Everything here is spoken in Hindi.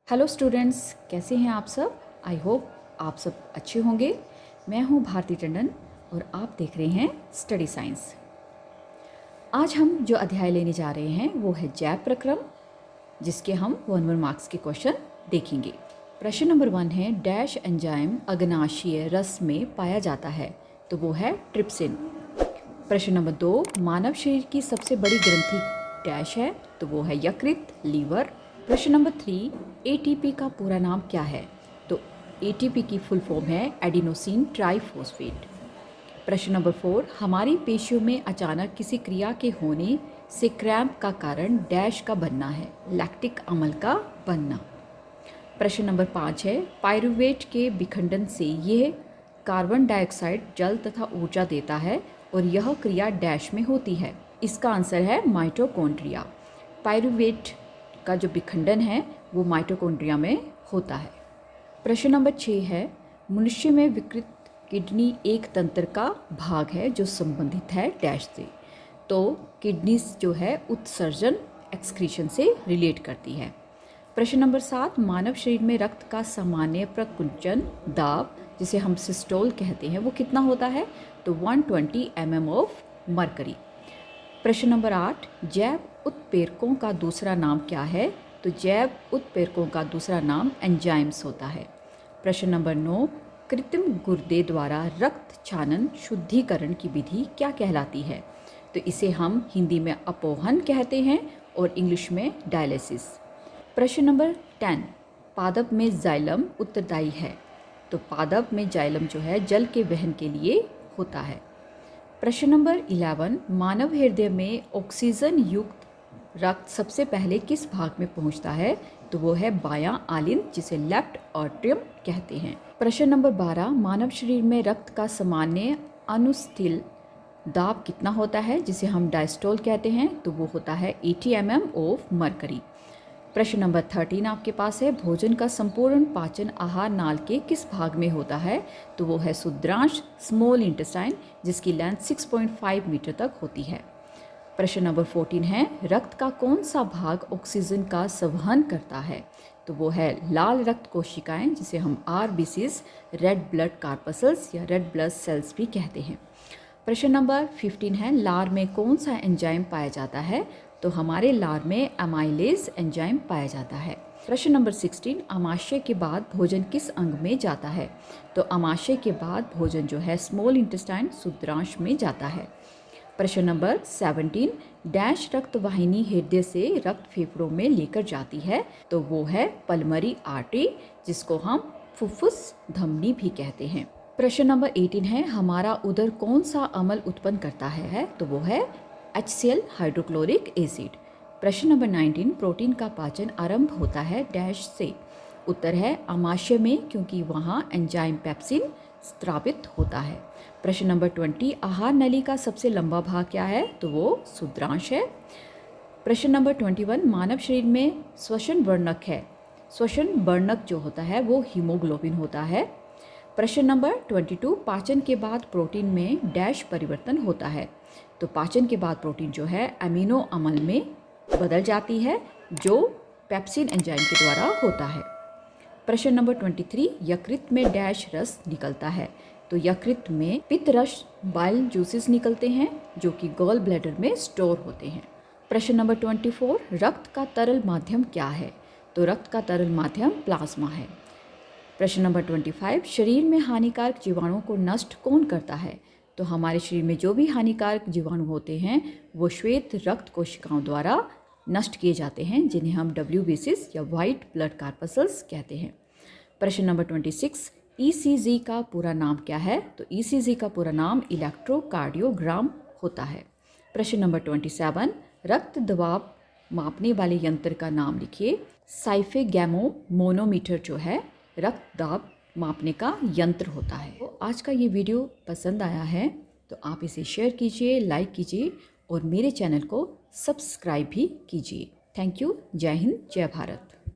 हेलो स्टूडेंट्स, कैसे हैं आप सब। आई होप आप सब अच्छे होंगे। मैं हूं भारती टंडन और आप देख रहे हैं स्टडी साइंस। आज हम जो अध्याय लेने जा रहे हैं वो है जैव प्रक्रम, जिसके हम 1 मार्क्स के क्वेश्चन देखेंगे। प्रश्न नंबर 1 है, डैश एंजाइम अग्नाशयी रस में पाया जाता है, तो वो है ट्रिप्सिन। प्रश्न नंबर 2, मानव शरीर की सबसे बड़ी ग्रंथि डैश है, तो वो है यकृत, लीवर। प्रश्न नंबर 3, एटीपी का पूरा नाम क्या है, तो एटीपी की फुल फॉर्म है एडिनोसिन ट्राइफॉस्फेट। प्रश्न नंबर 4, हमारी पेशियों में अचानक किसी क्रिया के होने से क्रैम्प का कारण डैश का बनना है, लैक्टिक अम्ल का बनना। प्रश्न नंबर 5 है, पायरुवेट के विखंडन से यह कार्बन डाइऑक्साइड, जल तथा ऊर्जा देता है और यह क्रिया डैश में होती है। इसका आंसर है माइटोकॉन्ड्रिया। पायरुवेट का जो विखंडन है वो माइटोकॉन्ड्रिया में होता है। प्रश्न नंबर 6 है, मनुष्य में विकृत किडनी एक तंत्र का भाग है जो संबंधित है डैश से, तो किडनी जो है उत्सर्जन एक्सक्रीशन से रिलेट करती है। प्रश्न नंबर 7, मानव शरीर में रक्त का सामान्य प्रकुंचन दाब, जिसे हम सिस्टोल कहते हैं, वो कितना होता है, तो 120 mm ऑफ मरकरी। प्रश्न नंबर 8, जैव उत्प्रेरकों का दूसरा नाम क्या है, तो जैव उत्प्रेरकों का दूसरा नाम एंजाइम्स होता है। प्रश्न नंबर 9, कृत्रिम गुर्दे द्वारा रक्त छानन शुद्धिकरण की विधि क्या कहलाती है, तो इसे हम हिंदी में अपोहन कहते हैं और इंग्लिश में डायलिसिस। प्रश्न नंबर 10, पादप में जाइलम उत्तरदायी है, तो पादप में जाइलम जो है जल के वहन के लिए होता है। प्रश्न नंबर 11, मानव हृदय में ऑक्सीजन युक्त रक्त सबसे पहले किस भाग में पहुंचता है, तो वो है बायां आलिंद, जिसे लेफ्ट आर्टरियम कहते हैं। प्रश्न नंबर 12, मानव शरीर में रक्त का सामान्य अनुस्थिल दाब कितना होता है, जिसे हम डायस्टोल कहते हैं, तो वो होता है 80 mm ऑफ मरकरी। प्रश्न नंबर 13 आपके पास है, भोजन का संपूर्ण पाचन आहार नाल के किस भाग में होता है, तो वो है शुद्रांश, स्मॉल इंटेस्टाइन, जिसकी लेंथ 6.5 मीटर तक होती है। प्रश्न नंबर 14 है, रक्त का कौन सा भाग ऑक्सीजन का संवहन करता है, तो वो है लाल रक्त कोशिकाएं, जिसे हम आरबीसीज, रेड ब्लड कार्पसल्स या रेड ब्लड सेल्स भी कहते हैं। प्रश्न नंबर 15 है, लार में कौन सा एंजाइम पाया जाता है, तो हमारे लार में एमाइलेज एंजाइम पाया जाता है। प्रश्न नंबर 16, आमाशय के बाद भोजन किस अंग में जाता है, तो आमाशय के बाद भोजन जो है स्मॉल इंटेस्टाइन, शुद्रांश में जाता है। प्रश्न नंबर 17, डैश रक्त वाहिनी हृदय से रक्त फेफड़ों में लेकर जाती है, तो वो है पल्मरी आर्टरी, जिसको हम फुफ्फुस धमनी भी कहते हैं। प्रश्न नंबर 18 है, हमारा उदर कौन सा अम्ल उत्पन्न करता है, तो वो है HCl हाइड्रोक्लोरिक एसिड। प्रश्न नंबर 19, प्रोटीन का पाचन आरंभ होता है डैश से, उत्तर है आमाशय में, क्योंकि वहाँ एंजाइम पेप्सिन स्त्रावित होता है। प्रश्न नंबर 20, आहार नली का सबसे लंबा भाग क्या है, तो वो शुद्रांश है। प्रश्न नंबर 21, मानव शरीर में श्वसन वर्णक है, श्वसन वर्णक जो होता है वो हीमोग्लोबिन होता है। प्रश्न नंबर 22, पाचन के बाद प्रोटीन में डैश परिवर्तन होता है, तो पाचन के बाद प्रोटीन जो है अमीनो अम्ल में बदल जाती है, जो पेप्सिन एंजाइम के द्वारा होता है। प्रश्न नंबर 23, यकृत में डैश रस निकलता है, तो यकृत में पित्त रस बाइल जूसेस निकलते हैं, जो कि गॉल ब्लैडर में स्टोर होते हैं। प्रश्न नंबर 24, रक्त का तरल माध्यम क्या है, तो रक्त का तरल माध्यम प्लाज्मा है। प्रश्न नंबर 25, शरीर में हानिकारक जीवाणुओं को नष्ट कौन करता है, तो हमारे शरीर में जो भी हानिकारक जीवाणु होते हैं वो श्वेत रक्त कोशिकाओं द्वारा नष्ट किए जाते हैं, जिन्हें हम WBCs या वाइट ब्लड कार्पसल्स कहते हैं। प्रश्न नंबर 26, ECG का पूरा नाम क्या है, तो ECG का पूरा नाम इलेक्ट्रोकार्डियोग्राम होता है। प्रश्न नंबर 27, रक्त दबाव मापने वाले यंत्र का नाम लिखिए। साइफेगैमोमोनोमीटर जो है रक्त दाब मापने का यंत्र होता है। तो आज का ये वीडियो पसंद आया है तो आप इसे शेयर कीजिए, लाइक कीजिए और मेरे चैनल को सब्सक्राइब भी कीजिए। Thank you. जय हिंद, जय भारत।